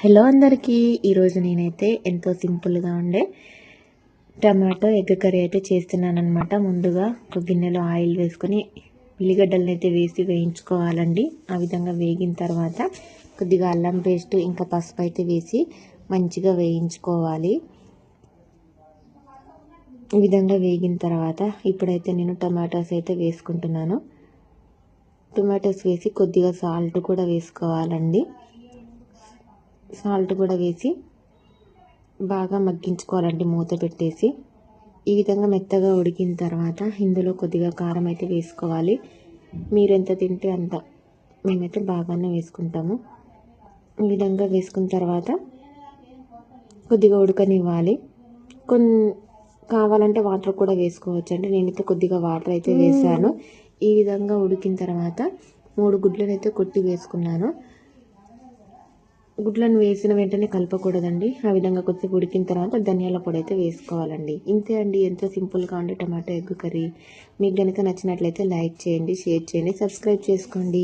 Hello అందరికీ, ఈరోజు నేనైతే ఎంతో సింపుల్గా ఉండే టమాటో ఎగ్ కర్రీ అయితే చేస్తున్నానమాట. ముందుగా ఒక గిన్నెలో ఆయిల్ వేసుకొని ఉల్లిగడ్డలను అయితే వేసి వేయించుకోవాలండి. ఆ విధంగా వేగిన తర్వాత కొద్దిగా అల్లం పేస్ట్ ఇంకా పసుపు అయితే వేసి మంచిగా వేయించుకోవాలి. ఈ విధంగా వేగిన తర్వాత ఇప్పుడైతే నేను టమాటోస్ అయితే వేసుకుంటున్నాను. టొమాటోస్ వేసి కొద్దిగా సాల్ట్ కూడా వేసుకోవాలండి. సాల్ట్ కూడా వేసి బాగా మగ్గించుకోవాలండి మూత పెట్టేసి. ఈ విధంగా మెత్తగా ఉడికిన తర్వాత ఇందులో కొద్దిగా కారం అయితే వేసుకోవాలి. మీరు ఎంత తింటే అంత, మేమైతే బాగానే వేసుకుంటాము. ఈ విధంగా వేసుకున్న తర్వాత కొద్దిగా ఉడకనివ్వాలి. కావాలంటే వాటర్ కూడా వేసుకోవచ్చు అండి. నేనైతే కొద్దిగా వాటర్ అయితే వేసాను. ఈ విధంగా ఉడికిన తర్వాత 3 గుడ్లను అయితే కొట్టి వేసుకున్నాను. గుడ్లను వేసిన వెంటనే కలపకూడదండి. ఆ విధంగా కొద్దిసేపు ఉడికిన తర్వాత ధనియాల పొడి అయితే వేసుకోవాలండి. ఇంతే అండి, ఎంతో సింపుల్గా ఉండే టమాటో ఎగ్ కర్రీ. మీకు కనుక నచ్చినట్లయితే లైక్ చేయండి, షేర్ చేయండి, సబ్స్క్రైబ్ చేసుకోండి.